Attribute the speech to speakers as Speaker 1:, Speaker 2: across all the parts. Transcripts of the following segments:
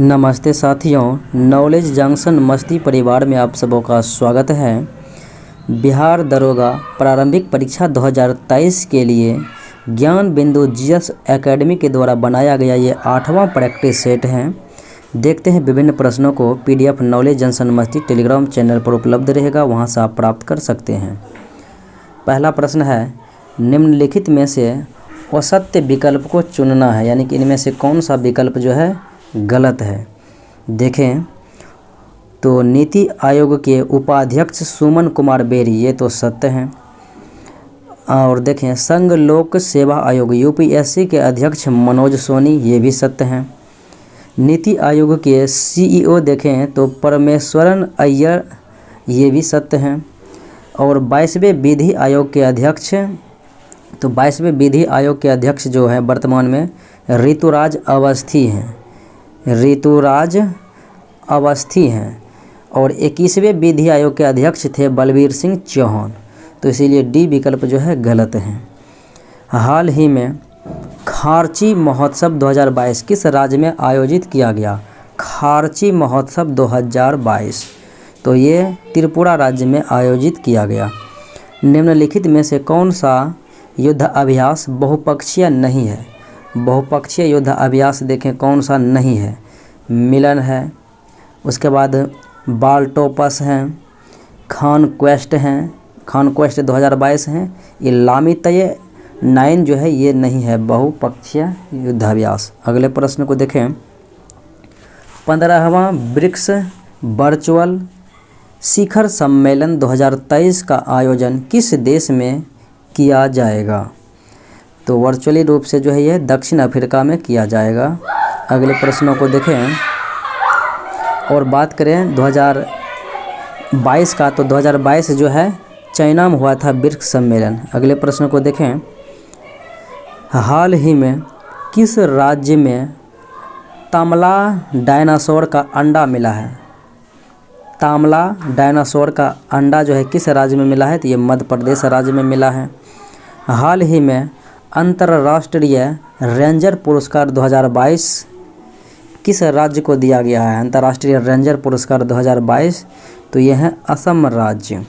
Speaker 1: नमस्ते साथियों, knowledge junction मस्ती परिवार में आप सबों का स्वागत है। बिहार दरोगा प्रारंभिक परीक्षा 2023 के लिए ज्ञान बिंदु जीएस एकेडमी के द्वारा बनाया गया ये 8वां प्रैक्टिस सेट है। देखते हैं विभिन्न प्रश्नों को। पीडीएफ नॉलेज जंक्शन मस्ती टेलीग्राम चैनल पर उपलब्ध रहेगा, वहां से आप प्राप्त कर सकते हैं। पहला प्रश्न है, निम्नलिखित में से असत्य विकल्प को चुनना है, यानी कि इनमें से कौन सा विकल्प जो है गलत है। देखें तो नीति आयोग के उपाध्यक्ष सुमन कुमार बेरी, ये तो सत्य हैं। और देखें संघ लोक सेवा आयोग यूपीएससी के अध्यक्ष मनोज सोनी, ये भी सत्य हैं। नीति आयोग के सीईओ देखें तो परमेश्वरन अय्यर, ये भी सत्य हैं। और 22वें विधि आयोग के अध्यक्ष, तो 22वें विधि आयोग के अध्यक्ष जो है वर्तमान में ऋतुराज अवस्थी हैं, ऋतुराज अवस्थी हैं। और 21वें विधि आयोग के अध्यक्ष थे बलबीर सिंह चौहान, तो इसीलिए डी विकल्प जो है गलत है। हाल ही में खारची महोत्सव 2022 किस राज्य में आयोजित किया गया? खारची महोत्सव 2022, तो ये त्रिपुरा राज्य में आयोजित किया गया। निम्नलिखित में से कौन सा युद्ध अभ्यास बहुपक्षीय नहीं है? बहुपक्षीय युद्ध अभ्यास देखें कौन सा नहीं है। मिलन है, उसके बाद बाल्टोपस हैं, कॉन्क्वेस्ट हैं, कॉन्क्वेस्ट 2022 हैं। ये लामितय 9 जो है ये नहीं है बहुपक्षीय युद्धाभ्यास। अगले प्रश्न को देखें, 15वां ब्रिक्स वर्चुअल शिखर सम्मेलन 2023 का आयोजन किस देश में किया जाएगा? तो वर्चुअली रूप से जो है ये दक्षिण अफ्रीका में किया जाएगा। अगले प्रश्नों को देखें और बात करें 2022 का, तो 2022 जो है चाइना में हुआ था ब्रिक्स सम्मेलन। अगले प्रश्न को देखें, हाल ही में किस राज्य में तामला डायनासोर का अंडा मिला है? तामला डायनासोर का अंडा जो है किस राज्य में मिला है? तो ये मध्य प्रदेश राज्य में मिला है। हाल ही में अंतर्राष्ट्रीय रेंजर पुरस्कार 2022 किस राज्य को दिया गया है? अंतर्राष्ट्रीय रेंजर पुरस्कार 2022, तो यह है असम राज्य।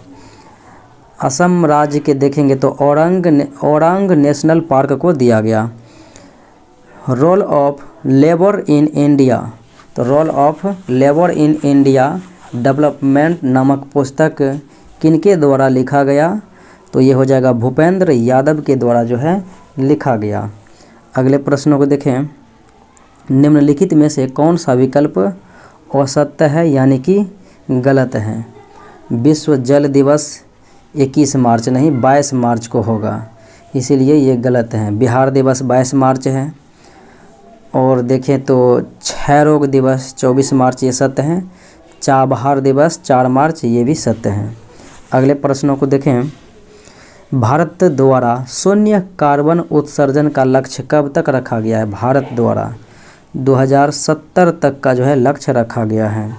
Speaker 1: असम राज्य के देखेंगे तो औरंग नेशनल पार्क को दिया गया। Role of labour in India, तो role of labour in India development नामक पुस्तक किनके द्वारा लिखा गया? तो ये हो जाएगा भूपेंद्र यादव के द्वारा जो है लिखा गया। अगले प्रश्नों को देखें, निम्नलिखित में से कौन सा विकल्प असत्य है, यानी कि गलत है? विश्व जल दिवस 21 मार्च नहीं 22 मार्च को होगा, इसीलिए ये गलत है। बिहार दिवस 22 मार्च है। और देखें तो क्षय रोग दिवस 24 मार्च, ये सत्य है। चाबहार दिवस 4 मार्च, ये भी सत्य है। अगले प्रश्नों को देखें, भारत द्वारा शून्य कार्बन उत्सर्जन का लक्ष्य कब तक रखा गया है? भारत द्वारा 2070 तक का जो है लक्ष्य रखा गया है।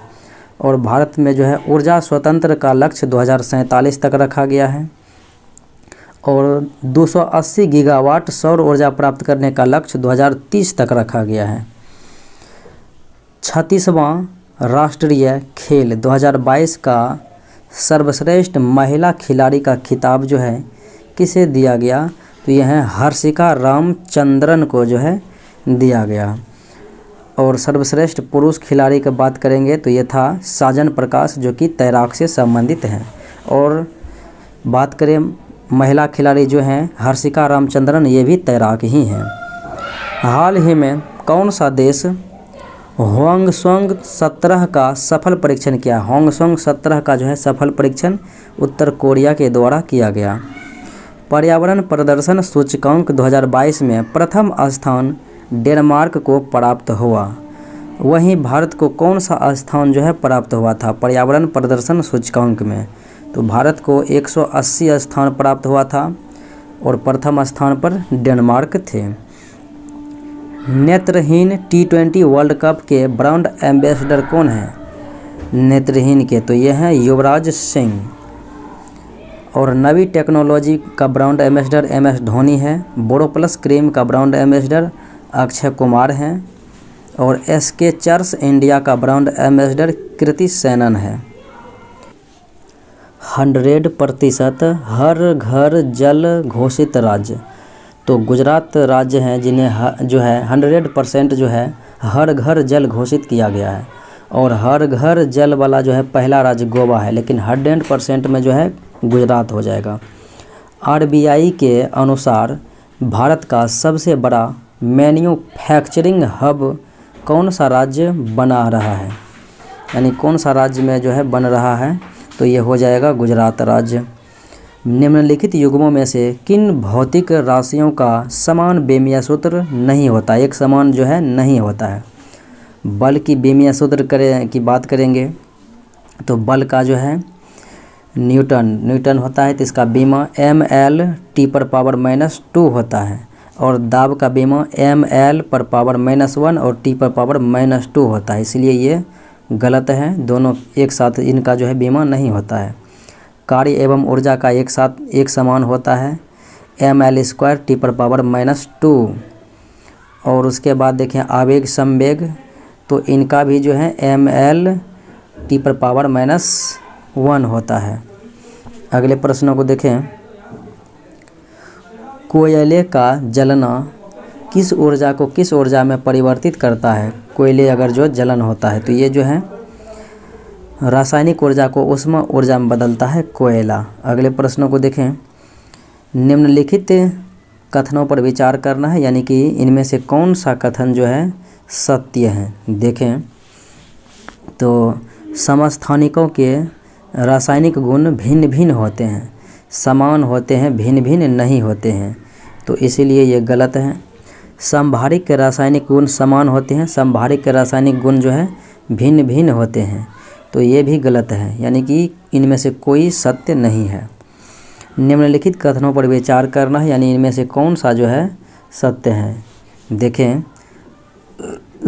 Speaker 1: और भारत में जो है ऊर्जा स्वतंत्र का लक्ष्य 2047 तक रखा गया है। और 280 गीगावाट सौर ऊर्जा प्राप्त करने का लक्ष्य 2030 तक रखा गया है। 36वां राष्ट्रीय खेल 2022 का सर्वश्रेष्ठ महिला खिलाड़ी का खिताब जो है किसे दिया गया? तो यह है हर्षिका रामचंद्रन को जो है दिया गया। और सर्वश्रेष्ठ पुरुष खिलाड़ी की बात करेंगे तो ये था साजन प्रकाश, जो कि तैराक से संबंधित हैं। और बात करें महिला खिलाड़ी जो हैं हर्षिका रामचंद्रन, ये भी तैराक ही हैं। हाल ही में कौन सा देश होंगसोंग 17 का सफल परीक्षण किया? होंगसोंग 17 का जो है सफल परीक्षण उत्तर कोरिया के द्वारा किया गया। पर्यावरण प्रदर्शन सूचकांक 2022 में प्रथम स्थान डेनमार्क को प्राप्त हुआ। वहीं भारत को कौन सा स्थान जो है प्राप्त हुआ था पर्यावरण प्रदर्शन सूचकांक में? तो भारत को 180 स्थान प्राप्त हुआ था और प्रथम स्थान पर डेनमार्क थे। नेत्रहीन T20 वर्ल्ड कप के ब्रांड एम्बेसडर कौन है? नेत्रहीन के, तो ये हैं युवराज सिंह। और नवी टेक्नोलॉजी का ब्रांड एम्बेसडर MS धोनी है। बोरोप्लस क्रीम का ब्रांड एम्बेसडर अक्षय कुमार हैं। और स्केचर्स इंडिया का ब्रांड एम्बेसडर कृति सेनन है। 100% हर घर जल घोषित राज्य, तो गुजरात राज्य हैं जिन्हें जो है 100% जो है हर घर जल घोषित किया गया है। और हर घर जल वाला जो है पहला राज्य गोवा है, लेकिन 100% में जो है गुजरात हो जाएगा। RBI के अनुसार भारत का सबसे बड़ा मैन्युफैक्चरिंग हब कौन सा राज्य बना रहा है, यानी कौन सा राज्य में जो है बन रहा है, तो ये हो जाएगा गुजरात राज्य। निम्नलिखित युग्मों में से किन भौतिक राशियों का समान बेमिया सूत्र नहीं होता, एक समान जो है नहीं होता है। बल की बेमिया सूत्र की बात करेंगे तो बल का जो है न्यूटन होता है, तो इसका बीमा mL/10⁻² होता है। और दाब का बीमा mL/−1 और T/−2 होता है, इसलिए ये गलत है, दोनों एक साथ इनका जो है बीमा नहीं होता है। कार्य एवं ऊर्जा का एक साथ एक समान होता है mL² T/−2। और उसके बाद देखें आवेग संवेग, तो इनका भी जो है mL T/−1 होता है। अगले प्रश्नों को देखें, कोयले का जलना किस ऊर्जा को किस ऊर्जा में परिवर्तित करता है। कोयले अगर जो जलन होता है तो ये जो है रासायनिक ऊर्जा को उष्मा ऊर्जा में बदलता है कोयला। अगले प्रश्नों को देखें, निम्नलिखित कथनों पर विचार करना है, यानी कि इनमें से कौन सा कथन जो है सत्य है। देखें तो समस्थानिकों के रासायनिक गुण भिन्न भिन्न होते हैं, समान होते हैं, भिन्न भिन्न नहीं होते हैं, तो इसीलिए ये गलत है। समभारिक के रासायनिक गुण समान होते हैं, समभारिक के रासायनिक गुण जो है भिन्न भिन्न होते हैं, तो ये भी गलत है, यानी कि इनमें से कोई सत्य नहीं है। निम्नलिखित कथनों पर विचार करना है, यानी इनमें से कौन सा जो है सत्य है। देखें,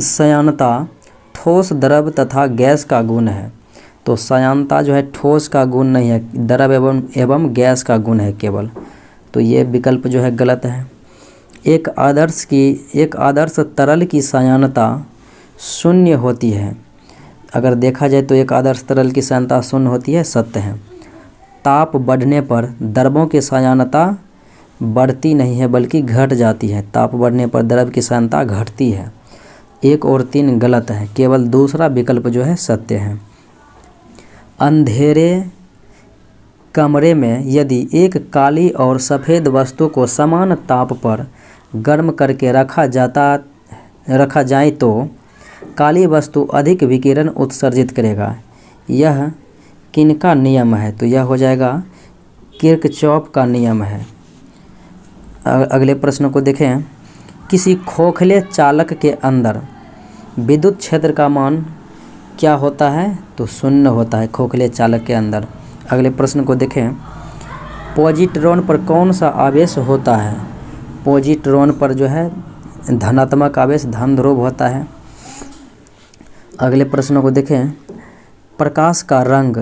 Speaker 1: सयानता ठोस द्रव तथा गैस का गुण है, तो सयानता जो है ठोस का गुण नहीं है, द्रव एवं गैस का गुण है केवल, तो ये विकल्प जो है गलत है। एक आदर्श तरल की सयानता शून्य होती है, अगर देखा जाए तो एक आदर्श तरल की सयानता शून्य होती है, सत्य है। ताप बढ़ने पर द्रवों की सयानता बढ़ती नहीं है बल्कि घट जाती है, ताप बढ़ने पर द्रव की सयानता घटती है। 1 और 3 गलत है, केवल दूसरा विकल्प जो है सत्य है। अंधेरे कमरे में यदि एक काली और सफ़ेद वस्तु को समान ताप पर गर्म करके रखा जाए तो काली वस्तु अधिक विकिरण उत्सर्जित करेगा, यह किनका नियम है, तो यह हो जाएगा किरचॉफ का नियम है। अगले प्रश्न को देखें, किसी खोखले चालक के अंदर विद्युत क्षेत्र का मान क्या होता है, तो 0 होता है खोखले चालक के अंदर। अगले प्रश्न को देखें, पॉजिट्रॉन पर कौन सा आवेश होता है। पॉजिट्रॉन पर जो है धनात्मक आवेश धन ध्रुव होता है। अगले प्रश्न को देखें, प्रकाश का रंग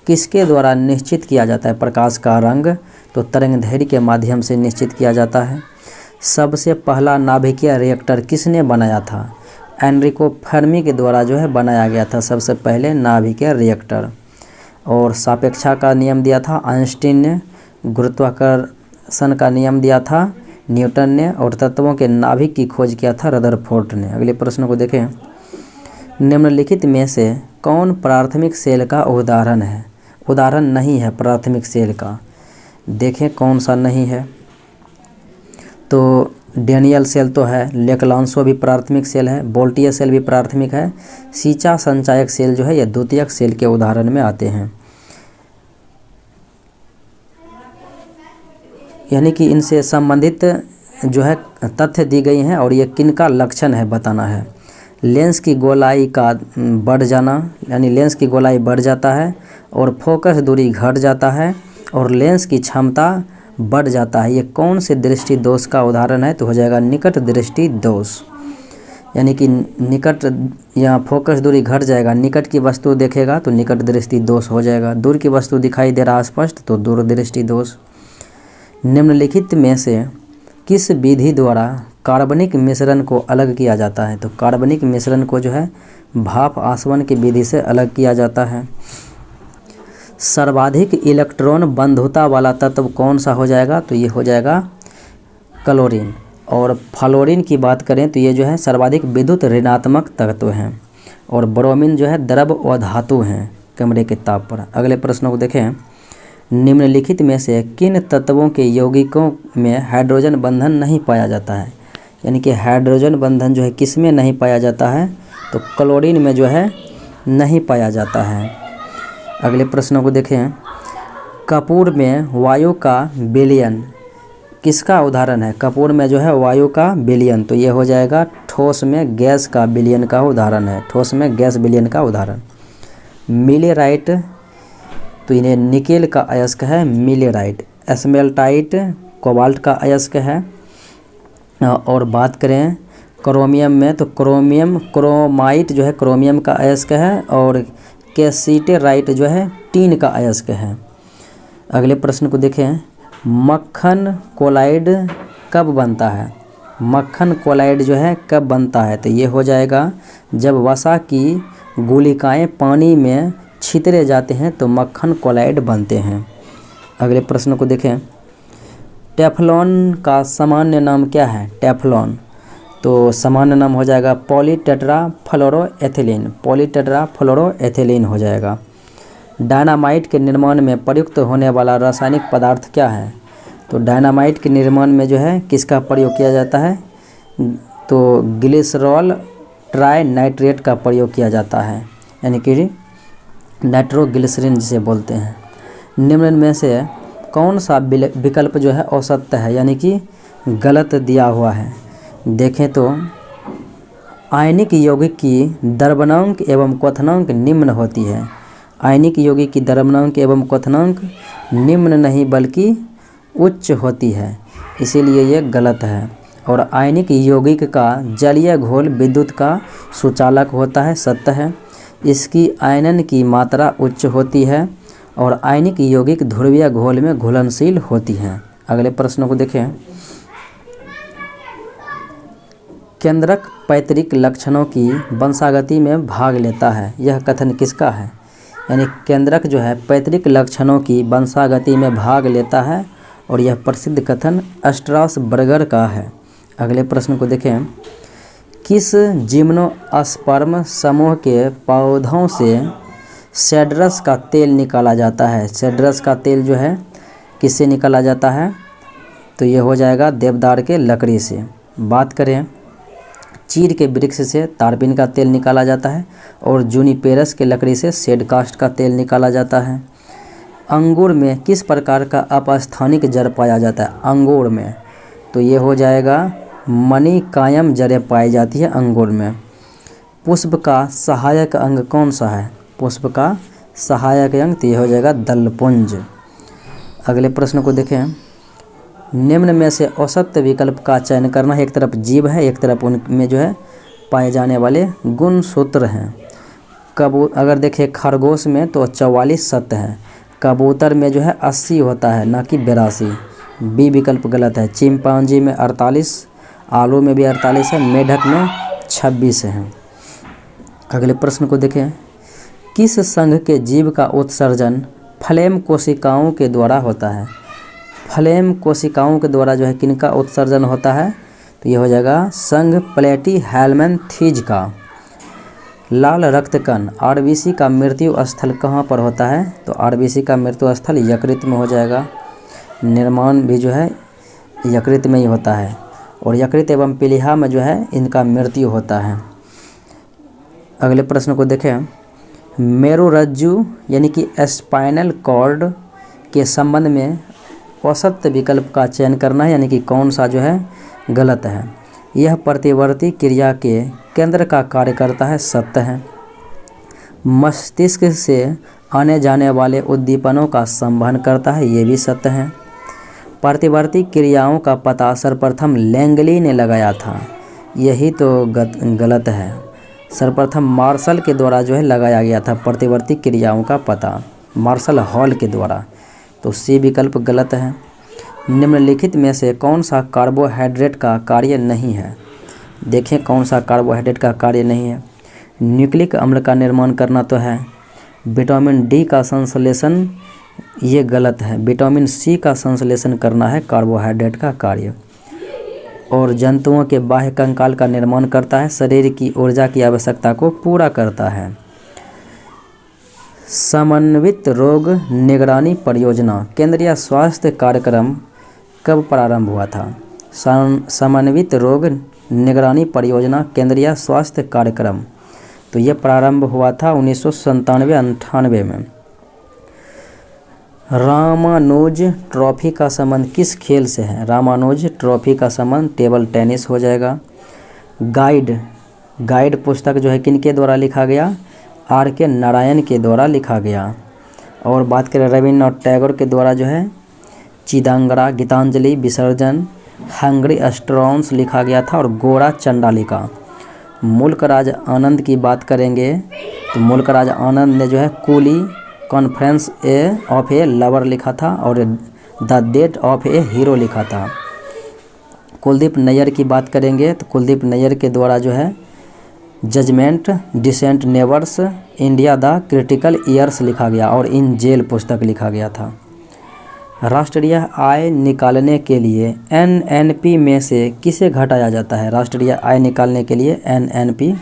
Speaker 1: किसके द्वारा निश्चित किया जाता है। प्रकाश का रंग तो तरंगदैर्घ्य के माध्यम से निश्चित किया जाता है। सबसे पहला नाभिकीय रिएक्टर किसने बनाया था। एनरिको फर्मी के द्वारा जो है बनाया गया था सबसे पहले नाभिकीय रिएक्टर। और सापेक्षा का नियम दिया था आइंस्टीन ने, गुरुत्वाकर्षण का नियम दिया था न्यूटन ने, और तत्वों के नाभिक की खोज किया था रदरफोर्ड ने। अगले प्रश्न को देखें, निम्नलिखित में से कौन प्राथमिक सेल का उदाहरण नहीं है प्राथमिक सेल का। देखें कौन सा नहीं है, तो डेनियल सेल तो है, लेक्लांसो भी प्राथमिक सेल है, बोल्टियर सेल भी प्राथमिक है, सीचा संचायक सेल जो है यह द्वितीयक सेल के उदाहरण में आते हैं। यानी कि इनसे संबंधित जो है तथ्य दी गई हैं और ये किनका लक्षण है बताना है। लेंस की गोलाई का बढ़ जाना, यानी लेंस की गोलाई बढ़ जाता है और फोकस दूरी घट जाता है और लेंस की क्षमता बढ़ जाता है, ये कौन से दृष्टि दोष का उदाहरण है, तो हो जाएगा निकट दृष्टि दोष। यानी कि निकट यहाँ फोकस दूरी घट जाएगा, निकट की वस्तु देखेगा तो निकट दृष्टि दोष हो जाएगा, दूर की वस्तु दिखाई दे रहा स्पष्ट तो दूर दृष्टि दोष। निम्नलिखित में से किस विधि द्वारा कार्बनिक मिश्रण को अलग किया जाता है? तो कार्बनिक मिश्रण को जो है भाप आसवन की विधि से अलग किया जाता है। सर्वाधिक इलेक्ट्रॉन बंधुता वाला तत्व कौन सा हो जाएगा? तो ये हो जाएगा क्लोरीन। और फ्लोरीन की बात करें तो ये जो है सर्वाधिक विद्युत ऋणात्मक तत्व हैं। और ब्रोमीन जो है द्रव और धातु हैं कमरे के ताप पर। अगले प्रश्नों को देखें। निम्नलिखित में से किन तत्वों के यौगिकों में हाइड्रोजन बंधन नहीं पाया जाता है? यानी कि हाइड्रोजन बंधन जो है किस में नहीं पाया जाता है? तो क्लोरीन में जो है नहीं पाया जाता है। अगले प्रश्नों को देखें। कपूर में वायु का विलयन किसका उदाहरण है? कपूर में जो है वायु का विलयन, तो ये हो जाएगा ठोस में गैस का विलयन का उदाहरण है। ठोस में गैस विलयन का उदाहरण। मिलेराइट, तो इन्हें निकेल का अयस्क है मिलेराइट। एस्मेल्टाइट कोबाल्ट का अयस्क है। और बात करें क्रोमियम में, तो क्रोमाइट जो है क्रोमियम का अयस्क है। और कैसीटेराइट जो है टीन का अयस्क है। अगले प्रश्न को देखें। मक्खन कोलाइड कब बनता है? मक्खन कोलाइड जो है कब बनता है? तो ये हो जाएगा जब वसा की गुलिकाएं पानी में छितरे जाते हैं तो मक्खन कोलाइड बनते हैं। अगले प्रश्न को देखें। टेफ्लॉन का सामान्य नाम क्या है? टेफ्लॉन, तो सामान्य नाम हो जाएगा पॉलीटेट्राफ्लोरोएथिलीन। पॉलीटेट्राफ्लोरोएथिलीन हो जाएगा। डायनामाइट के निर्माण में प्रयुक्त होने वाला रासायनिक पदार्थ क्या है? तो डायनामाइट के निर्माण में जो है किसका प्रयोग किया जाता है? तो ग्लिसरॉल ट्राइनाइट्रेट का प्रयोग किया जाता है, यानी कि नाइट्रोग्लिसरीन जिसे बोलते हैं। निम्न में से कौन सा विकल्प जो है असत्य है, यानी कि गलत दिया हुआ है? देखें तो आयनिक यौगिक की द्रवणांक एवं क्वथनांक निम्न होती है। आयनिक यौगिक की द्रवणांक एवं क्वथनांक निम्न नहीं बल्कि उच्च होती है, इसीलिए ये गलत है। और आयनिक यौगिक का जलीय घोल विद्युत का सुचालक होता है, सत्य है। इसकी आयनन की मात्रा उच्च होती है और आयनिक यौगिक ध्रुवीय घोल में घुलनशील होती हैं। अगले प्रश्नों को देखें। केंद्रक पैतृक लक्षणों की वंशागति में भाग लेता है, यह कथन किसका है? यानी केंद्रक जो है पैतृक लक्षणों की वंशागति में भाग लेता है और यह प्रसिद्ध कथन स्ट्रासबर्गर का है। अगले प्रश्न को देखें। किस जिम्नोस्पर्म समूह के पौधों से सेड्रस का तेल निकाला जाता है? सेड्रस का तेल जो है किससे निकाला जाता है? तो ये हो जाएगा देवदार के लकड़ी से। बात करें चीड़ के वृक्ष से तारपीन का तेल निकाला जाता है और जूनिपेरस के लकड़ी से सेडकास्ट का तेल निकाला जाता है। अंगूर में किस प्रकार का अपस्थानिक जड़ पाया जाता है? अंगूर में, तो ये हो जाएगा मणिकायम जड़ें पाई जाती है अंगूर में। पुष्प का सहायक अंग कौन सा है? पुष्प का सहायक अंग तो ये हो जाएगा दलपुंज। अगले प्रश्न को देखें। निम्न में से असत्य विकल्प का चयन करना है। एक तरफ जीव है, एक तरफ उनमें जो है पाए जाने वाले गुण सूत्र हैं। अगर देखें खरगोश में तो 44 सत्य है। कबूतर में जो है 80 होता है, ना कि 82। बी विकल्प गलत है। चिंपांजी में 48, आलू में भी 48 है, मेढक में 26 है। अगले प्रश्न को देखें। किस संघ के जीव का उत्सर्जन फ्लेम कोशिकाओं के द्वारा होता है? फ्लेम कोशिकाओं के द्वारा जो है किनका उत्सर्जन होता है? तो ये हो जाएगा संघ प्लेटी-हेल्मनथीज का। लाल रक्तकण आरबीसी का मृत्यु स्थल कहाँ पर होता है? तो आरबीसी का मृत्यु स्थल यकृत में हो जाएगा। निर्माण भी जो है यकृत में ही होता है और यकृत एवं पीलिया में जो है इनका मृत्यु होता है। अगले प्रश्न को देखें। मेरुरज्जु यानी कि स्पाइनल कॉर्ड के संबंध में असत्य विकल्प का चयन करना है, यानी कि कौन सा जो है गलत है। यह प्रतिवर्ती क्रिया के केंद्र का कार्य करता है, सत्य है। मस्तिष्क से आने जाने वाले उद्दीपनों का संवहन करता है, ये भी सत्य है। प्रतिवर्ती क्रियाओं का पता सर्वप्रथम लैंगली ने लगाया था, यही तो गलत है। सर्वप्रथम मार्शल के द्वारा जो है लगाया गया था प्रतिवर्ती क्रियाओं का पता, मार्शल हॉल के द्वारा, तो सी विकल्प गलत है। निम्नलिखित में से कौन सा कार्बोहाइड्रेट का कार्य नहीं है? देखें कौन सा कार्बोहाइड्रेट का कार्य नहीं है। न्यूक्लिक अम्ल का निर्माण करना तो है। विटामिन डी का संश्लेषण, ये गलत है। विटामिन सी का संश्लेषण करना है कार्बोहाइड्रेट का कार्य। और जंतुओं के बाह्य कंकाल का निर्माण करता है, शरीर की ऊर्जा की आवश्यकता को पूरा करता है। समन्वित रोग निगरानी परियोजना केंद्रीय स्वास्थ्य कार्यक्रम कब प्रारंभ हुआ था? समन्वित रोग निगरानी परियोजना केंद्रीय स्वास्थ्य कार्यक्रम, तो ये प्रारंभ हुआ था 1997-98 में। रामानुज ट्रॉफी का संबंध किस खेल से है? रामानुज ट्रॉफी का संबंध टेबल टेनिस हो जाएगा। गाइड पुस्तक जो है किनके द्वारा लिखा गया? R.K. नारायण के द्वारा लिखा गया। और बात करें रविन्द्रनाथ टैगोर के द्वारा जो है चिदांगरा, गीतांजलि, विसर्जन, हंगरी स्ट्रॉन्स लिखा गया था। और गोरा चंडालिका। मुल्क राज आनंद की बात करेंगे तो मुल्क राज आनंद ने जो है coolie conference of A lover लिखा था और the death of A hero लिखा था। कुलदीप नैयर की बात करेंगे तो कुलदीप नैयर के द्वारा जो है judgement, distant neighbours, India the critical years लिखा गया और इन जेल पुस्तक लिखा गया था। राष्ट्रीय आय निकालने के लिए NNP में से किसे घटाया जाता है? राष्ट्रीय आय निकालने के लिए NNP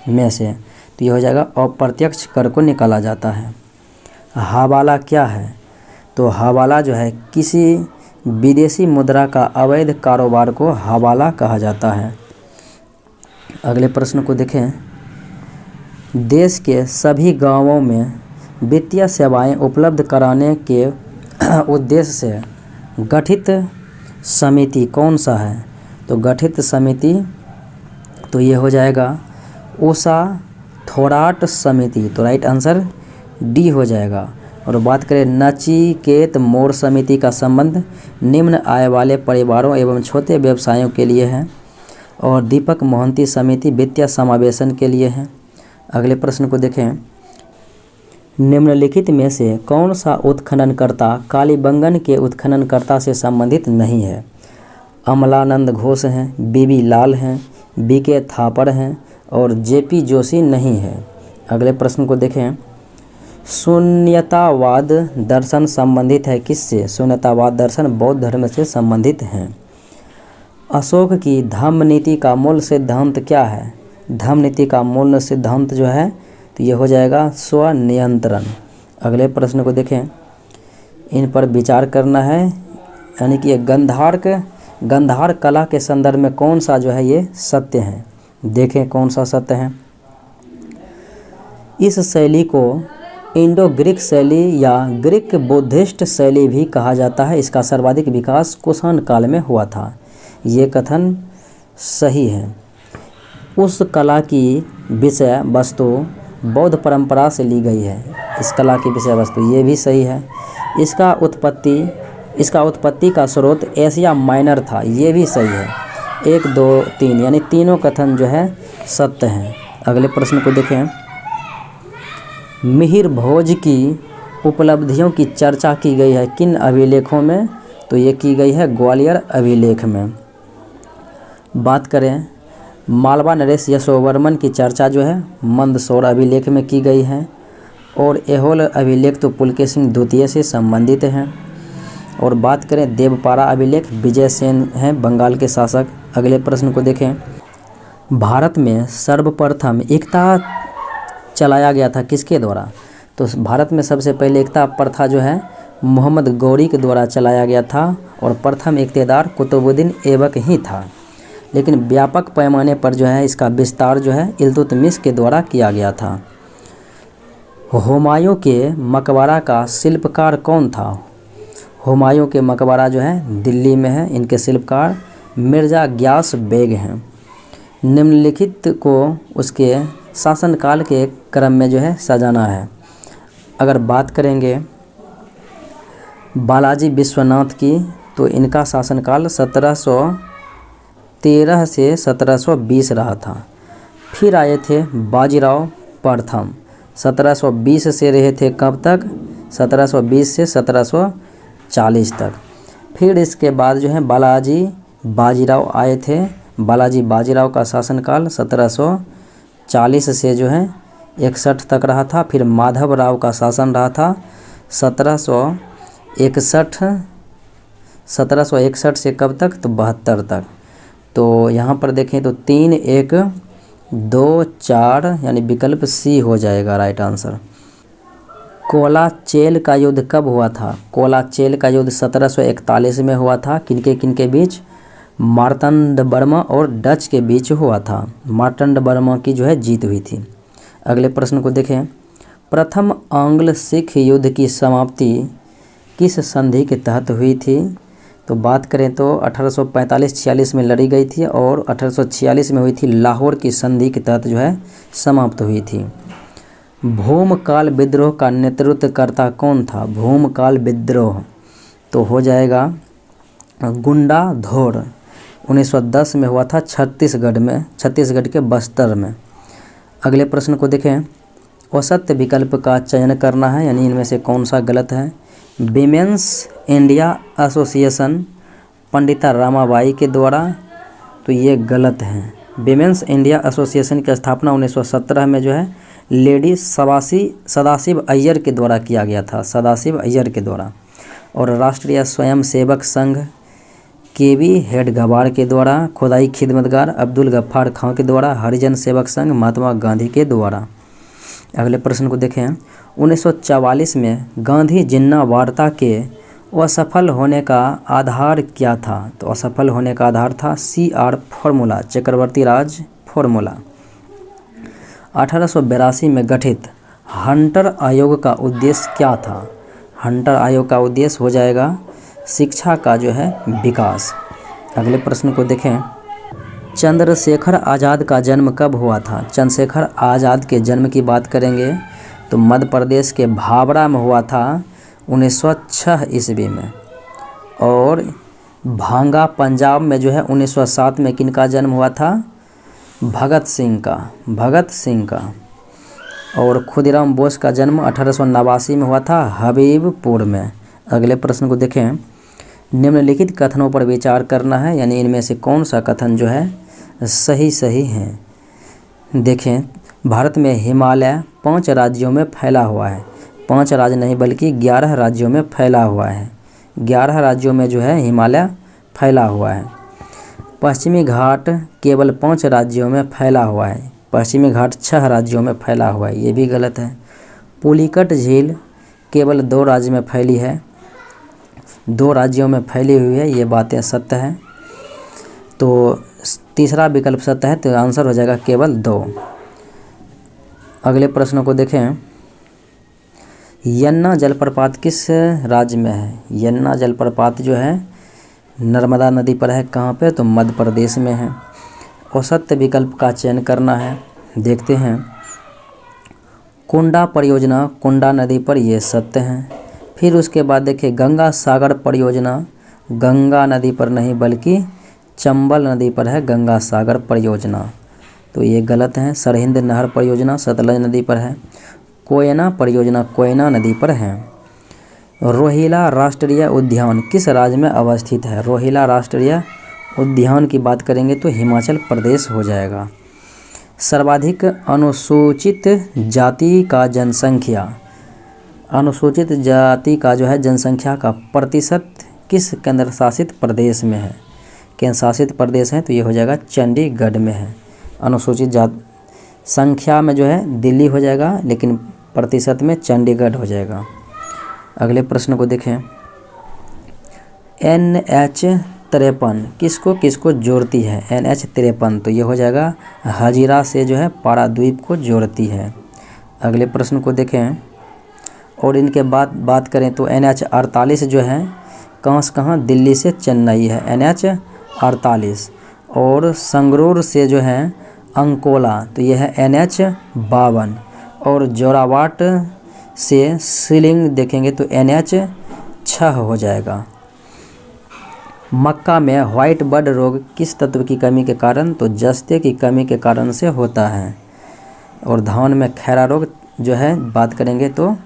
Speaker 1: में से तो ये हो जाएगा अप्रत्यक्ष कर को निकाला जाता है। हवाला क्या है? तो हवाला जो है किसी विदेशी मुद्रा का अवैध कारोबार को हवाला कहा जाता है। अगले प्रश्न को देखें। देश के सभी गांवों में वित्तीय सेवाएं उपलब्ध कराने के उद्देश्य से गठित समिति कौन सा है? तो गठित समिति तो ये हो जाएगा उषा थोराट समिति, तो राइट आंसर डी हो जाएगा। और बात करें नचिकेत मोर समिति का संबंध निम्न आय वाले परिवारों एवं छोटे व्यवसायों के लिए है। और दीपक मोहंती समिति वित्तीय समावेशन के लिए है। अगले प्रश्न को देखें। निम्नलिखित में से कौन सा उत्खननकर्ता कालीबंगन के उत्खननकर्ता से संबंधित नहीं है? अमलानंद घोष हैं, बीबी लाल हैं, BK थापर हैं और JP जोशी नहीं है। अगले प्रश्न को देखें। शून्यतावाद दर्शन संबंधित है किससे? शून्यतावाद दर्शन बौद्ध धर्म से संबंधित हैं। अशोक की धम्म नीति का मूल सिद्धांत क्या है? धम्म नीति का मूल सिद्धांत जो है तो ये हो जाएगा स्वनियंत्रण। अगले प्रश्न को देखें। इन पर विचार करना है, यानी कि गंधार कला के संदर्भ में कौन सा जो है ये सत्य है? देखें कौन सा सत्य है। इस शैली को इंडो ग्रीक शैली या ग्रीक बुद्धिस्ट शैली भी कहा जाता है। इसका सर्वाधिक विकास कुषाण काल में हुआ था। ये कथन सही है। उस कला की विषय वस्तु बौद्ध परंपरा से ली गई है। इस कला की विषय वस्तु ये भी सही है। इसका उत्पत्ति का स्रोत एशिया माइनर था, ये भी सही है। 1, 2, 3 यानी तीनों कथन जो है सत्य हैं। अगले प्रश्न को देखें। मिहिर भोज की उपलब्धियों की चर्चा की गई है किन अभिलेखों में? तो ये की गई है ग्वालियर अभिलेख में। बात करें मालवा नरेश यशोवर्मन की चर्चा जो है मंदसौर अभिलेख में की गई है। और ऐहोल अभिलेख तो पुलकेशिन द्वितीय से संबंधित हैं। और बात करें देवपारा अभिलेख विजय सेन हैं बंगाल के शासक। अगले प्रश्न को देखें। भारत में सर्वप्रथम एकता चलाया गया था किसके द्वारा? तो भारत में सबसे पहले एकता प्रथा जो है मोहम्मद गौरी के द्वारा चलाया गया था और प्रथम इक़्तिदार कुतुबुद्दीन ऐबक ही था। लेकिन व्यापक पैमाने पर जो है इसका विस्तार जो है इल्तुतमिश के द्वारा किया गया था। हुमायूं के मकबरा का शिल्पकार कौन था? हुमायूं के मकबरा जो है दिल्ली में है। इनके शिल्पकार मिर्ज़ा गियास बेग हैं। निम्नलिखित को उसके शासनकाल के क्रम में जो है सजाना है। अगर बात करेंगे बालाजी विश्वनाथ की तो इनका शासनकाल 1713 से 1720 रहा था। फिर आए थे बाजीराव प्रथम, 1720 से रहे थे कब तक? 1720 से 1740 तक। फिर इसके बाद जो है बालाजी बाजीराव आए थे। बालाजी बाजीराव का शासनकाल 1740 से जो है 61 तक रहा था। फिर माधव राव का शासन रहा था 1761 से कब तक, तो 72 तक। तो यहाँ पर देखें तो 3, 1, 2, 4 यानी विकल्प सी हो जाएगा राइट आंसर। कोलाचेल का युद्ध कब हुआ था? कोलाचेल का युद्ध 1741 में हुआ था। किनके बीच? मार्तंड वर्मा और डच के बीच हुआ था। मार्तंड वर्मा की जो है जीत हुई थी। अगले प्रश्न को देखें। प्रथम आंग्ल सिख युद्ध की समाप्ति किस संधि के तहत हुई थी? तो बात करें तो 1845-46 में लड़ी गई थी और 1846 में हुई थी लाहौर की संधि के तहत जो है समाप्त हुई थी। भूमकाल विद्रोह का नेतृत्वकर्ता कौन था? भूमकाल विद्रोह तो हो जाएगा गुंडा धौर। 1910 में हुआ था छत्तीसगढ़ के बस्तर में। अगले प्रश्न को देखें। औसत विकल्प का चयन करना है, यानी इनमें से कौन सा गलत है। Women's India association Pandita Ramabai के द्वारा, तो ये गलत है। विमेंस इंडिया एसोसिएशन की स्थापना 1917 में जो है लेडी सदाशिव अय्यर के द्वारा किया गया था, सदाशिव अय्यर के द्वारा। और राष्ट्रीय स्वयंसेवक संघ केवी हेडगवार के द्वारा, खुदाई खिदमतगार अब्दुल गफ्फार खां के द्वारा, हरिजन सेवक संघ महात्मा गांधी के द्वारा। अगले प्रश्न को देखें। 1944 में गांधी जिन्ना वार्ता के असफल होने का आधार क्या था? तो असफल होने का आधार था CR फॉर्मूला, चक्रवर्ती राज फॉर्मूला। 1882 में गठित हंटर आयोग का उद्देश्य क्या था? हंटर आयोग का उद्देश्य हो जाएगा शिक्षा का जो है विकास। अगले प्रश्न को देखें। चंद्रशेखर आज़ाद का जन्म कब हुआ था? चंद्रशेखर आज़ाद के जन्म की बात करेंगे तो मध्य प्रदेश के भाबड़ा में हुआ था 1906 ईस्वी में। और भांगा पंजाब में जो है 1907 में किनका जन्म हुआ था? भगत सिंह का। और खुदीराम बोस का जन्म 1889 में हुआ था हबीबपुर में। अगले प्रश्न को देखें। निम्नलिखित कथनों पर विचार करना है, यानी इनमें से कौन सा कथन जो है सही है। देखें, भारत में हिमालय 5 राज्यों में फैला हुआ है। 5 राज्य नहीं बल्कि 11 राज्यों में फैला हुआ है। 11 राज्यों में जो है हिमालय फैला हुआ है। पश्चिमी घाट केवल 5 राज्यों में फैला हुआ है। पश्चिमी घाट 6 राज्यों में फैला हुआ है, ये भी गलत है। पुलिकट झील केवल 2 राज्य में फैली है, 2 राज्यों में फैली हुई है, ये बातें सत्य हैं। तो तीसरा विकल्प सत्य है, तो आंसर हो जाएगा केवल 2। अगले प्रश्न को देखें। यन्ना जलप्रपात किस राज्य में है? यन्ना जलप्रपात जो है नर्मदा नदी पर है। कहाँ पे? तो मध्य प्रदेश में है। औसत विकल्प का चयन करना है। देखते हैं। कुंडा परियोजना कुंडा नदी पर, ये सत्य है। फिर उसके बाद देखिए गंगा सागर परियोजना गंगा नदी पर नहीं बल्कि चंबल नदी पर है गंगा सागर परियोजना, तो ये गलत है। सरहिंद नहर परियोजना सतलज नदी पर है। कोयना परियोजना कोयना नदी पर है। रोहिला राष्ट्रीय उद्यान किस राज्य में अवस्थित है? रोहिला राष्ट्रीय उद्यान की बात करेंगे तो हिमाचल प्रदेश हो जाएगा। सर्वाधिक अनुसूचित जाति का जनसंख्या, अनुसूचित जाति का जो है जनसंख्या का प्रतिशत किस केंद्र शासित प्रदेश में है? केंद्र शासित प्रदेश है तो ये हो जाएगा चंडीगढ़ में है। अनुसूचित जाति संख्या में जो है दिल्ली हो जाएगा, लेकिन प्रतिशत में चंडीगढ़ हो जाएगा। अगले प्रश्न को देखें। NH-53 किसको जोड़ती है? NH-53 तो ये हो जाएगा हजीरा से जो है पाराद्वीप को जोड़ती है। अगले प्रश्न को देखें और इनके बाद बात करें तो NH-48 जो है कहाँ से कहाँ? दिल्ली से चेन्नई है NH-48, और संगरूर से जो है अंकोला तो यह है NH-52, और जोराबाट से सीलिंग देखेंगे तो NH-6 हो जाएगा। मक्का में व्हाइट बर्ड रोग किस तत्व की कमी के कारण? तो जस्ते की कमी के कारण से होता है। और धान में खैरा रोग जो है बात करेंगे तो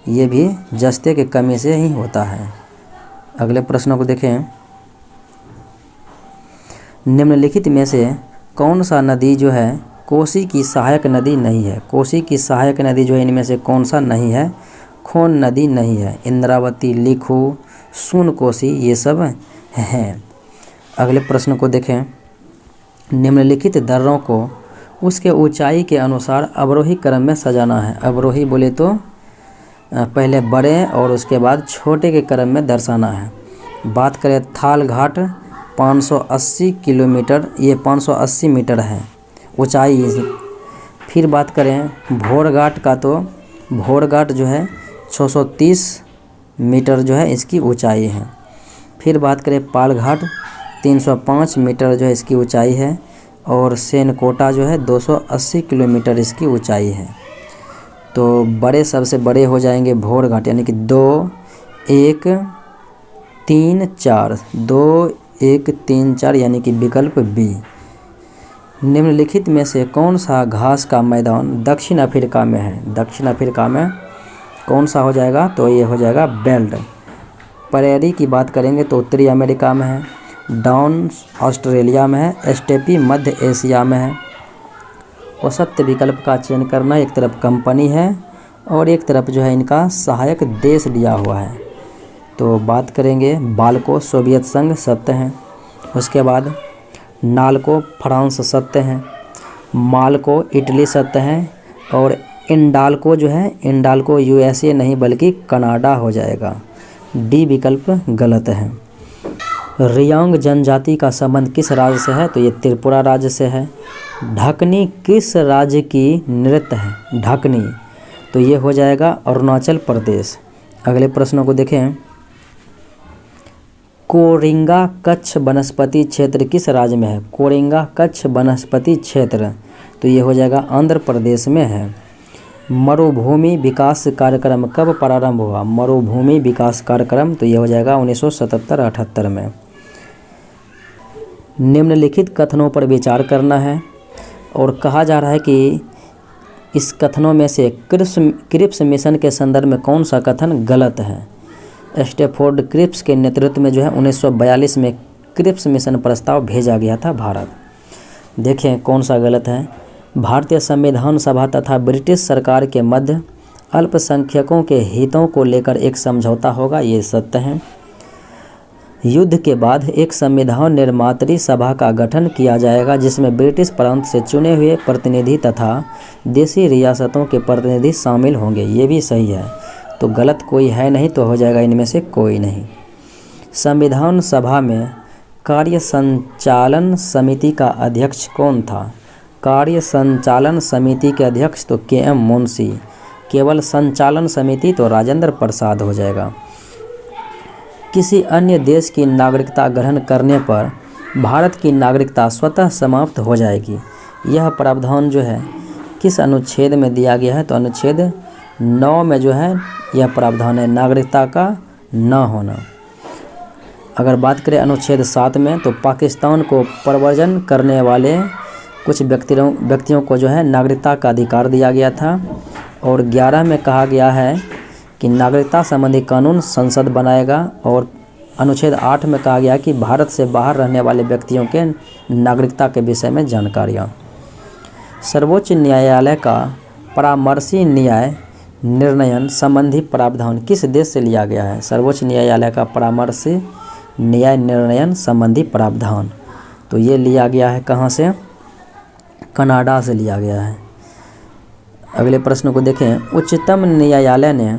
Speaker 1: ये भी जस्ते की कमी से ही होता है। अगले प्रश्नों को देखें, निम्नलिखित में से कौन सा नदी जो है कोसी की सहायक नदी नहीं है? कोसी की सहायक नदी जो है इनमें से कौन सा नहीं है? खोन नदी नहीं है, इंद्रावती, लिखू, सून कोसी ये सब हैं। अगले प्रश्न को देखें, निम्नलिखित दर्रों को उसके ऊंचाई के अनुसार अवरोही क्रम में सजाना है। अवरोही बोले तो पहले बड़े और उसके बाद छोटे के क्रम में दर्शाना है। बात करें थाल घाट 580 किलोमीटर, ये 580 मीटर है ऊंचाई। फिर बात करें भोर घाट का, तो भोर घाट जो है 630 मीटर जो है इसकी ऊंचाई है। फिर बात करें पाल घाट 305 मीटर जो है इसकी ऊंचाई है। और सेनकोटा जो है 280 किलोमीटर इसकी ऊंचाई है। तो बड़े सबसे बड़े हो जाएंगे भोर घाट, यानी कि 2, 1, 3, 4, 2, 1, 3, 4 यानी कि विकल्प बी। निम्नलिखित में से कौन सा घास का मैदान दक्षिण अफ्रीका में है? दक्षिण अफ्रीका में कौन सा हो जाएगा? तो ये हो जाएगा बेल्ट। प्रेरी की बात करेंगे तो उत्तरी अमेरिका में है, डाउन ऑस्ट्रेलिया में है, स्टेपी मध्य एशिया में है। और सत्य विकल्प का चयन करना, एक तरफ कंपनी है और एक तरफ जो है इनका सहायक देश दिया हुआ है। तो बात करेंगे बाल्को सोवियत संघ सत्य हैं, उसके बाद नाल्को फ्रांस सत्य हैं, माल्को इटली सत्य हैं, और इंडाल्को जो है इंडाल्को यूएसए नहीं बल्कि कनाडा हो जाएगा। डी विकल्प गलत है। रियांग जनजाति का संबंध किस राज्य से है? तो ये त्रिपुरा राज्य से है। ढकनी किस राज्य की नृत्य है? ढकनी, तो ये हो जाएगा अरुणाचल प्रदेश। अगले प्रश्नों को देखें, कोरिंगा कच्छ वनस्पति क्षेत्र किस राज्य में है? कोरिंगा कच्छ वनस्पति क्षेत्र, तो ये हो जाएगा आंध्र प्रदेश में है। मरुभूमि विकास कार्यक्रम कब प्रारंभ हुआ? मरुभूमि विकास कार्यक्रम, तो ये हो जाएगा 1977-78 में। निम्नलिखित कथनों पर विचार करना है और कहा जा रहा है कि इस कथनों में से क्रिप्स मिशन के संदर्भ में कौन सा कथन गलत है? स्टैफोर्ड क्रिप्स के नेतृत्व में जो है 1942 में क्रिप्स मिशन प्रस्ताव भेजा गया था भारत। देखें कौन सा गलत है। भारतीय संविधान सभा तथा ब्रिटिश सरकार के मध्य अल्पसंख्यकों के हितों को लेकर एक समझौता होगा, ये सत्य है। युद्ध के बाद एक संविधान निर्मात्री सभा का गठन किया जाएगा जिसमें ब्रिटिश प्रांत से चुने हुए प्रतिनिधि तथा देशी रियासतों के प्रतिनिधि शामिल होंगे, ये भी सही है। तो गलत कोई है नहीं, तो हो जाएगा इनमें से कोई नहीं। संविधान सभा में कार्य संचालन समिति का अध्यक्ष कौन था? कार्य संचालन समिति के अध्यक्ष तो के.एम. मुंशी। केवल संचालन समिति तो राजेंद्र प्रसाद हो जाएगा। किसी अन्य देश की नागरिकता ग्रहण करने पर भारत की नागरिकता स्वतः समाप्त हो जाएगी। यह प्रावधान जो है किस अनुच्छेद में दिया गया है? तो अनुच्छेद 9 में जो है यह प्रावधान है, नागरिकता का न होना। अगर बात करें अनुच्छेद 7 में, तो पाकिस्तान को प्रव्रजन करने वाले कुछ व्यक्तियों को जो है नागरिकता का अधिकार दिया गया था। और 11 में कहा गया है कि नागरिकता संबंधी कानून संसद बनाएगा। और अनुच्छेद 8 में कहा गया कि भारत से बाहर रहने वाले व्यक्तियों के नागरिकता के विषय में जानकारियाँ। सर्वोच्च न्यायालय का परामर्शी न्याय निर्णयन संबंधी प्रावधान किस देश से लिया गया है? सर्वोच्च न्यायालय का परामर्शी न्याय निर्णयन संबंधी प्रावधान, तो ये लिया गया है कहाँ से? कनाडा से लिया गया है। अगले प्रश्न को देखें, उच्चतम न्यायालय ने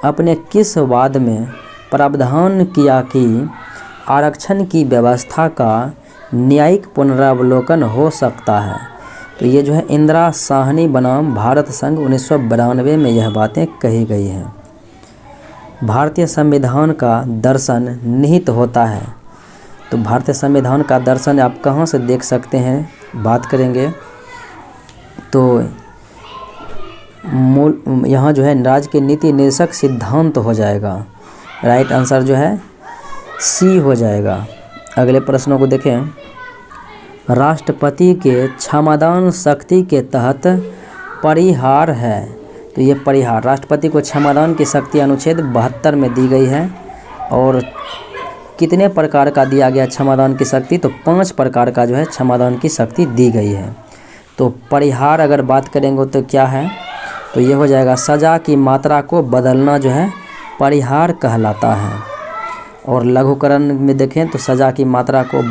Speaker 1: अपने किस वाद में प्रावधान किया कि आरक्षण की व्यवस्था का न्यायिक पुनरावलोकन हो सकता है? तो ये जो है इंदिरा साहनी बनाम भारत संघ 1992 में यह बातें कही गई हैं। भारतीय संविधान का दर्शन निहित होता है, तो भारतीय संविधान का दर्शन आप कहाँ से देख सकते हैं? बात करेंगे तो मूल यहाँ जो है राज्य के नीति निर्देशक सिद्धांत हो जाएगा। राइट आंसर जो है सी हो जाएगा। अगले प्रश्नों को देखें, राष्ट्रपति के क्षमादान शक्ति के तहत परिहार है, तो ये परिहार राष्ट्रपति को क्षमादान की शक्ति अनुच्छेद 72 में दी गई है। और कितने प्रकार का दिया गया क्षमादान की शक्ति? तो 5 प्रकार का जो है क्षमादान की शक्ति दी गई है। तो परिहार अगर बात करेंगे तो क्या है? तो ये हो जाएगा सज़ा की मात्रा को बदलना जो है परिहार कहलाता है। और लघुकरण में देखें तो सज़ा की मात्रा को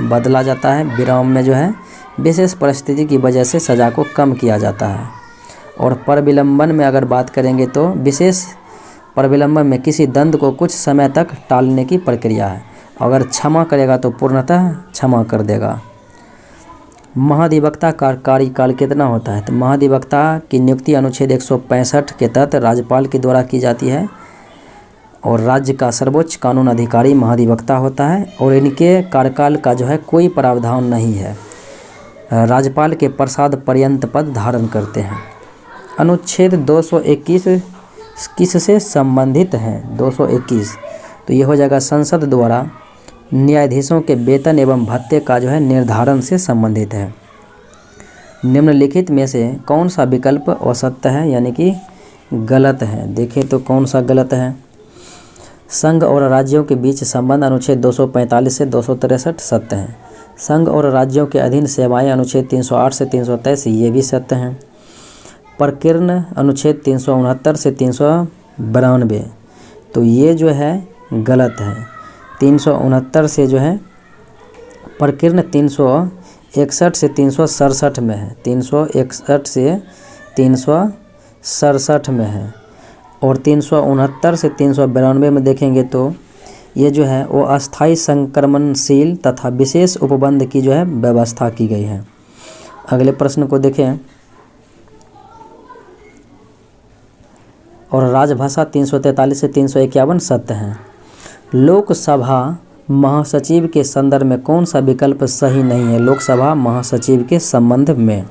Speaker 1: बदला जाता है। विराम में जो है विशेष परिस्थिति की वजह से सज़ा को कम किया जाता है। और परविलंबन में अगर बात करेंगे तो विशेष परविलंबन में किसी दंड को कुछ समय तक टालने की प्रक्रिया है। अगर क्षमा करेगा तो पूर्णतः क्षमा कर देगा। महाधिवक्ता का कार्यकाल कितना होता है? तो महाधिवक्ता की नियुक्ति अनुच्छेद 165 के तहत राज्यपाल के द्वारा की जाती है और राज्य का सर्वोच्च कानून अधिकारी महाधिवक्ता होता है और इनके कार्यकाल का जो है कोई प्रावधान नहीं है। राज्यपाल के प्रसाद पर्यंत पद धारण करते हैं। अनुच्छेद 221 किससे संबंधित है? 221 तो ये हो जाएगा संसद द्वारा न्यायाधीशों के वेतन एवं भत्ते का जो है निर्धारण से संबंधित है। निम्नलिखित में से कौन सा विकल्प असत्य है यानी कि गलत है? देखें तो कौन सा गलत है? संघ और राज्यों के बीच संबंध अनुच्छेद 245 से 263 सत्य है। संघ और राज्यों के अधीन सेवाएं अनुच्छेद 308 से 323 ये भी सत्य हैं। प्रकीर्ण अनुच्छेद 369 से 392 तो ये जो है गलत है। 369 से जो है प्रकीर्ण 361 से 367 में है, 361 से 367 में है। और 369 से 392 में देखेंगे तो ये जो है वो अस्थाई संक्रमणशील तथा विशेष उपबंध की जो है व्यवस्था की गई है। अगले प्रश्न को देखें। और राजभाषा 343 से 351 सत्य हैं। लोकसभा महासचिव के संदर्भ में कौन सा विकल्प सही नहीं है? लोकसभा महासचिव के संबंध में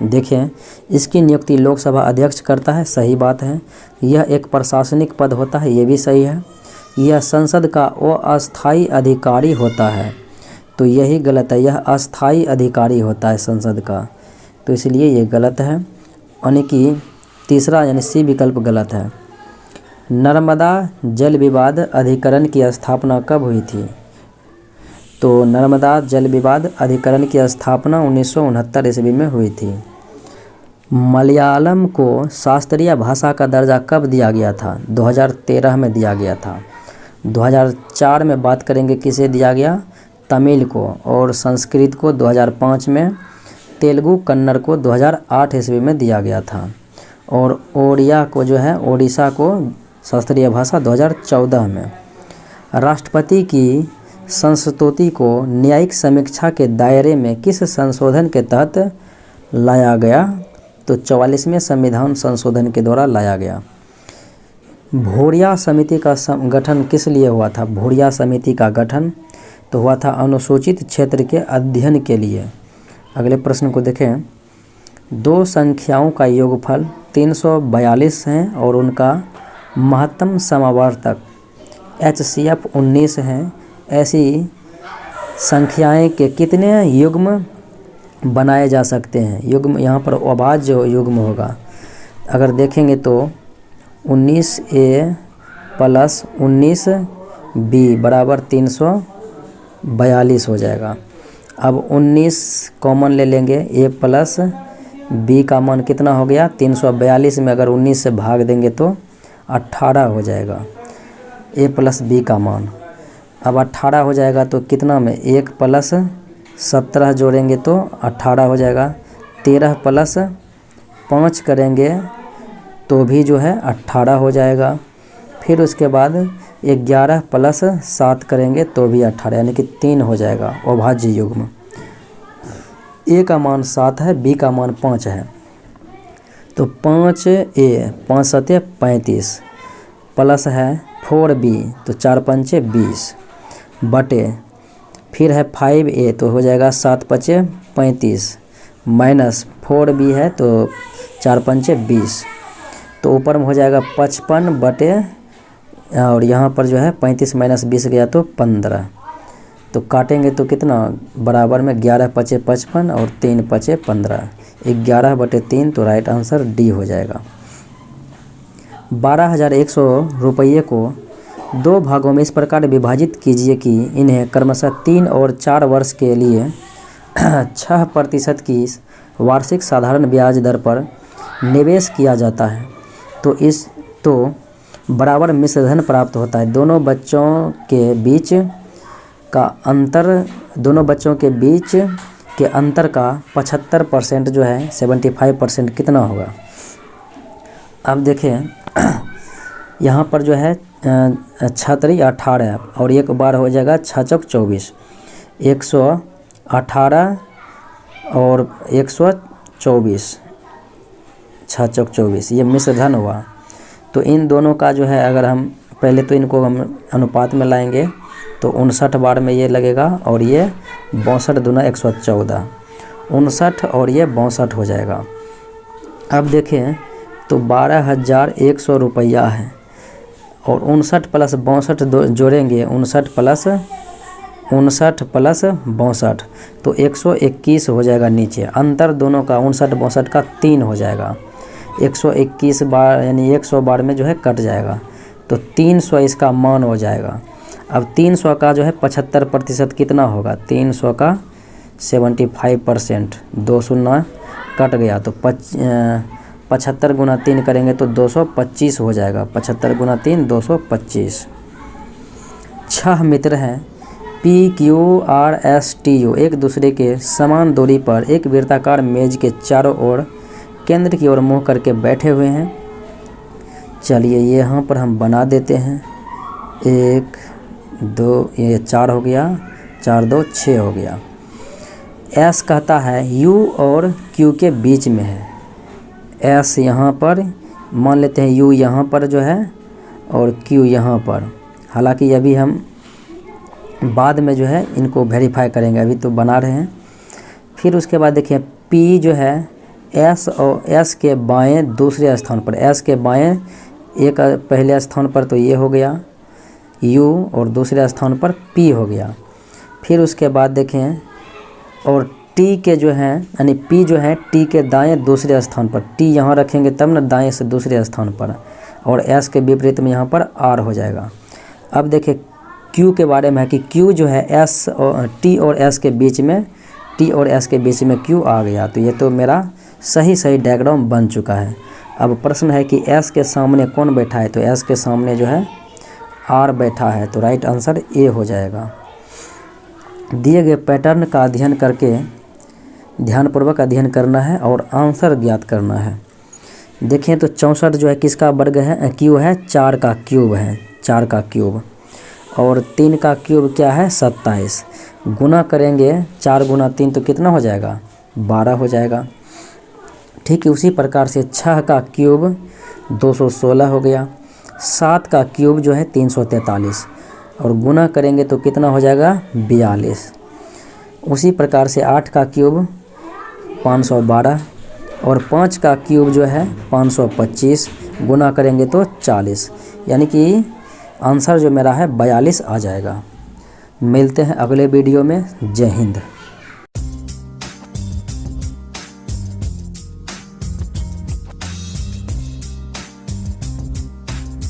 Speaker 1: देखें, इसकी नियुक्ति लोकसभा अध्यक्ष करता है, सही बात है। यह एक प्रशासनिक पद होता है, ये भी सही है। यह संसद का अस्थायी अधिकारी होता है, तो यही गलत है। यह अस्थायी अधिकारी होता है संसद का, तो इसलिए ये गलत है। यानी कि तीसरा यानी सी विकल्प गलत है। नर्मदा जल विवाद अधिकरण की स्थापना कब हुई थी? तो नर्मदा जल विवाद अधिकरण की स्थापना 1969 ईस्वी में हुई थी। मलयालम को शास्त्रीय भाषा का दर्जा कब दिया गया था? 2013 में दिया गया था। 2004 में बात करेंगे किसे दिया गया? तमिल को। और संस्कृत को 2005 में, तेलुगु कन्नड़ को 2008 ईस्वी में दिया गया था। और ओडिया को जो है ओडिशा को शास्त्रीय भाषा 2014 में। राष्ट्रपति की संस्तुति को न्यायिक समीक्षा के दायरे में किस संशोधन के तहत लाया गया? तो 44वें संविधान संशोधन के द्वारा लाया गया। भूरिया समिति का गठन किस लिए हुआ था? भूरिया समिति का गठन तो हुआ था अनुसूचित क्षेत्र के अध्ययन के लिए। अगले प्रश्न को देखें। दो संख्याओं का योगफल 342 हैं और उनका महत्तम समावर्तक HCF 19 हैं। ऐसी संख्याएं के कितने युग्म बनाए जा सकते हैं? युग्म यहाँ पर अभाज्य युग्म होगा। अगर देखेंगे तो 19A प्लस 19B बराबर 342 हो जाएगा। अब 19 कॉमन ले लेंगे, A प्लस B का मान कितना हो गया? 342 में अगर 19 से भाग देंगे तो 18 हो जाएगा A प्लस B का मान। अब 18 हो जाएगा तो कितना में 1 प्लस 17 जोड़ेंगे तो 18 हो जाएगा। 13 प्लस 5 करेंगे तो भी जो है 18 हो जाएगा। फिर उसके बाद 11 प्लस 7 करेंगे तो भी 18 यानी कि 3 हो जाएगा अभाज्य युग्म। A का मान 7 है, B का मान 5 है, तो 5A 5 7 35 प्लस है 4B तो 4 5 20 बटे फिर है 5A तो हो जाएगा 7 5 35 माइनस 4B है तो 4 5 20 तो ऊपर में हो जाएगा 55 बटे और यहाँ पर जो है 35 माइनस 20 गया तो 15। तो काटेंगे तो कितना बराबर में 11 5 55 और 3 5 15 11 बटे 3 तो राइट आंसर डी हो जाएगा। 12,100 रुपये को दो भागों में इस प्रकार विभाजित कीजिए कि इन्हें क्रमशः 3 और 4 वर्ष के लिए 6% की वार्षिक साधारण ब्याज दर पर निवेश किया जाता है। तो बराबर मिश्रधन प्राप्त होता है। दोनों बच्चों के बीच के अंतर का 75% जो है 75% कितना होगा। अब देखें यहाँ पर जो है 6 18 और एक बार हो जाएगा 6 चौक 24, 118 और 124, 6 चौक 24, ये मिश्रधन हुआ। तो इन दोनों का जो है अगर हम पहले तो इनको हम अनुपात में लाएंगे तो 59 बार में ये लगेगा और ये 62 दूना 114, 59 और ये 62 हो जाएगा। अब देखें तो 12,100 रुपया है और 59 प्लस 62 जोड़ेंगे, 59 प्लस 62 तो 121 हो जाएगा। नीचे अंतर दोनों का 59 62 का 3 हो जाएगा। 121 बार यानी 100 बार में जो है कट जाएगा तो 300 इसका मान हो जाएगा। अब 300 का जो है 75% कितना होगा, 300 का 75%, 2 शून्य कट गया तो 75 गुना 3 करेंगे तो 225 हो जाएगा। 75 गुना 3 225। 6 मित्र हैं PQRSTU एक दूसरे के समान दूरी पर एक वृत्ताकार मेज के चारों ओर केंद्र की ओर मुँह करके बैठे हुए हैं। चलिए ये यहाँ पर हम बना देते हैं। 1 2 ये 4 हो गया, 4 2 6 हो गया। S कहता है U और Q के बीच में है। S यहाँ पर मान लेते हैं, U यहाँ पर जो है और Q यहाँ पर। हालांकि अभी हम बाद में जो है इनको वेरीफाई करेंगे, अभी तो बना रहे हैं। फिर उसके बाद देखिए P जो है S और S के बाएं दूसरे स्थान पर, S के बाएं एक पहले स्थान पर तो ये हो गया U और दूसरे स्थान पर P हो गया। फिर उसके बाद देखें और T के जो है यानी P जो है T के दाएं दूसरे स्थान पर, T यहाँ रखेंगे तब ना दाएं से दूसरे स्थान पर, और S के विपरीत में यहाँ पर R हो जाएगा। अब देखिए Q के बारे में है कि Q जो है S और T और S के बीच में, T और S के बीच में Q आ गया। तो ये तो मेरा सही डायग्राम बन चुका है। अब प्रश्न है कि S के सामने कौन बैठा है, तो S के सामने जो है R बैठा है, तो राइट आंसर A हो जाएगा। दिए गए पैटर्न का अध्ययन करके ध्यानपूर्वक अध्ययन करना है और आंसर ज्ञात करना है। देखें तो 64 जो है किसका वर्ग है, क्यूब है, 4 का क्यूब है, 4 का क्यूब, और 3 का क्यूब क्या है 27। गुना करेंगे 4 गुना 3 तो कितना हो जाएगा 12 हो जाएगा। ठीक है, उसी प्रकार से 6 का क्यूब 216 हो गया, 7 का क्यूब जो है 343 और गुना करेंगे तो कितना हो जाएगा 42। उसी प्रकार से 8 का क्यूब 512 और 5 का क्यूब जो है 525, गुना करेंगे तो 40, यानी कि आंसर जो मेरा है 42 आ जाएगा। मिलते हैं अगले वीडियो में। जय हिंद।